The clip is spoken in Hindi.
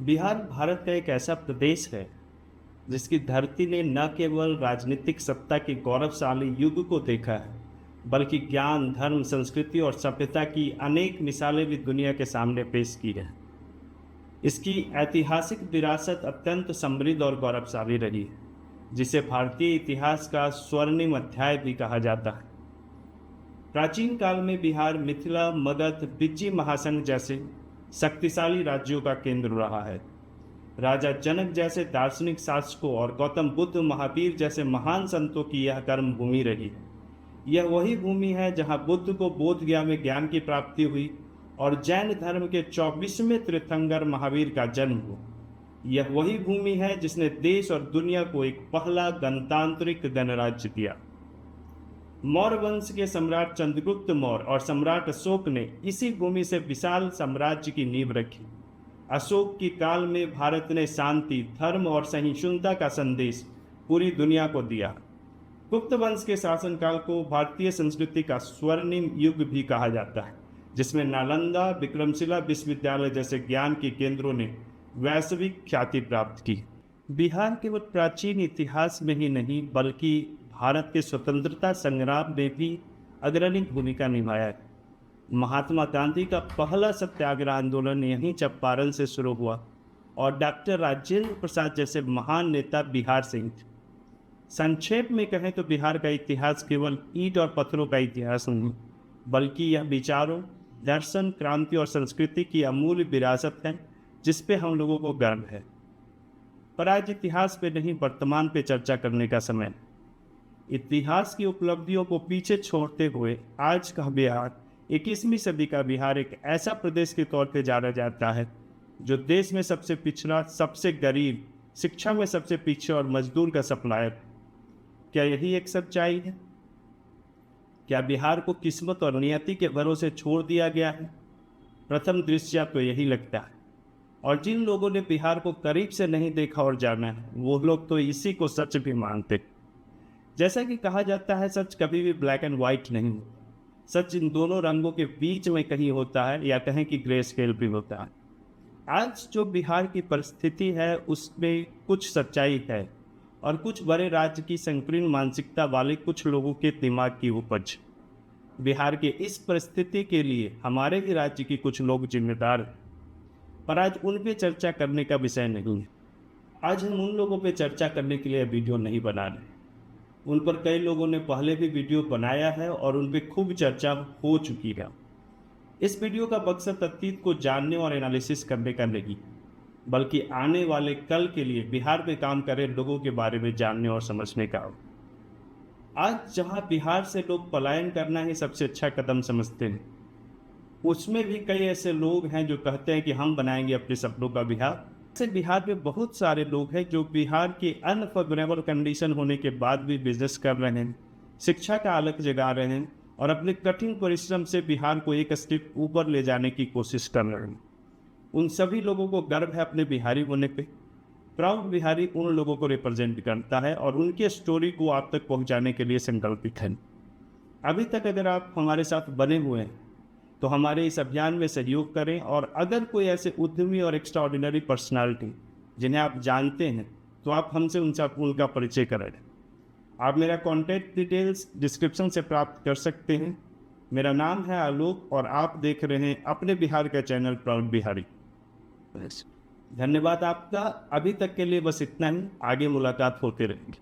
बिहार भारत का एक ऐसा प्रदेश है जिसकी धरती ने न केवल राजनीतिक सत्ता के गौरवशाली युग को देखा है, बल्कि ज्ञान, धर्म, संस्कृति और सभ्यता की अनेक मिसालें भी दुनिया के सामने पेश की हैं। इसकी ऐतिहासिक विरासत अत्यंत समृद्ध और गौरवशाली रही है, जिसे भारतीय इतिहास का स्वर्णिम अध्याय भी कहा जाता है। प्राचीन काल में बिहार मिथिला, मगध, बिज्जी महासंघ जैसे शक्तिशाली राज्यों का केंद्र रहा है। राजा जनक जैसे दार्शनिक शासकों और गौतम बुद्ध, महावीर जैसे महान संतों की यह कर्म भूमि रही है। यह वही भूमि है जहां बुद्ध को बोध गया में ज्ञान की प्राप्ति हुई और जैन धर्म के 24वें तीर्थंकर महावीर का जन्म हुआ। यह वही भूमि है जिसने देश और दुनिया को एक पहला गणतांत्रिक गणराज्य दिया। मौर्य वंश के सम्राट चंद्रगुप्त मौर्य और सम्राट अशोक ने इसी भूमि से विशाल साम्राज्य की नींव रखी। अशोक की काल में भारत ने शांति, धर्म और सहिष्णुता का संदेश पूरी दुनिया को दिया। गुप्त वंश के शासनकाल को भारतीय संस्कृति का स्वर्णिम युग भी कहा जाता है, जिसमें नालंदा, विक्रमशिला विश्वविद्यालय जैसे ज्ञान के केंद्रों ने वैश्विक ख्याति प्राप्त की। बिहार केवल प्राचीन इतिहास में ही नहीं, बल्कि भारत के स्वतंत्रता संग्राम में भी अग्रणी भूमिका निभाया है। महात्मा गांधी का पहला सत्याग्रह आंदोलन यहीं चंपारण से शुरू हुआ और डॉक्टर राजेंद्र प्रसाद जैसे महान नेता बिहार से ही थे। संक्षेप में कहें तो बिहार का इतिहास केवल ईंट और पत्थरों का इतिहास नहीं, बल्कि यह विचारों, दर्शन, क्रांति और संस्कृति की अमूल्य विरासत है, जिस पे हम लोगों को गर्व है। पर आज इतिहास पे नहीं, वर्तमान पे चर्चा करने का समय है। इतिहास की उपलब्धियों को पीछे छोड़ते हुए आज का बिहार, 21वीं सदी का बिहार एक ऐसा प्रदेश के तौर पे जाना जाता है जो देश में सबसे पिछड़ा, सबसे गरीब, शिक्षा में सबसे पीछे और मजदूर का सप्लायर। क्या यही एक सच्चाई है? क्या बिहार को किस्मत और नियति के भरोसे छोड़ दिया गया है? प्रथम दृष्टया तो यही लगता है। और जिन लोगों ने बिहार को करीब से नहीं देखा और जाना है, वो लोग तो इसी को सच भी मानते। जैसा कि कहा जाता है, सच कभी भी ब्लैक एंड वाइट नहीं होता। सच इन दोनों रंगों के बीच में कहीं होता है, या कहें कि ग्रे स्केल भी होता है। आज जो बिहार की परिस्थिति है उसमें कुछ सच्चाई है और कुछ बड़े राज्य की संकीर्ण मानसिकता वाले कुछ लोगों के दिमाग की उपज। बिहार के इस परिस्थिति के लिए हमारे ही राज्य की कुछ लोग जिम्मेदार हैं, पर आज उन पे चर्चा करने का विषय नहीं है। आज हम उन लोगों पे चर्चा करने के लिए वीडियो नहीं बना रहे। उन पर कई लोगों ने पहले भी वीडियो बनाया है और उन पर खूब चर्चा हो चुकी है। इस वीडियो का मकसद अतीत को जानने और एनालिसिस करने का नहीं, बल्कि आने वाले कल के लिए बिहार में काम कर रहे लोगों के बारे में जानने और समझने का। आज जहां बिहार से लोग पलायन करना ही सबसे अच्छा कदम समझते हैं, उसमें भी कई ऐसे लोग हैं जो कहते हैं कि हम बनाएंगे अपने सपनों का बिहार। ऐसे बिहार में बहुत सारे लोग हैं जो बिहार के अनफेवरेबल कंडीशन होने के बाद भी बिजनेस कर रहे हैं, शिक्षा का अलग जगा रहे हैं और अपने कठिन परिश्रम से बिहार को एक स्टेप ऊपर ले जाने की कोशिश कर रहे हैं। उन सभी लोगों को गर्व है अपने बिहारी होने पे। प्राउड बिहारी उन लोगों को रिप्रेजेंट करता है और उनके स्टोरी को आप तक पहुंचाने के लिए संकल्पित है। अभी तक अगर आप हमारे साथ बने हुए हैं तो हमारे इस अभियान में सहयोग करें, और अगर कोई ऐसे उद्यमी और एक्स्ट्राऑर्डिनरी पर्सनालिटी जिन्हें आप जानते हैं तो आप हमसे उनका परिचय करें। आप मेरा कॉन्टैक्ट डिटेल्स डिस्क्रिप्शन से प्राप्त कर सकते हैं। मेरा नाम है आलोक और आप देख रहे हैं अपने बिहार का चैनल प्राउड बिहारी। धन्यवाद आपका। अभी तक के लिए बस इतना ही, आगे मुलाकात होते रहेंगे।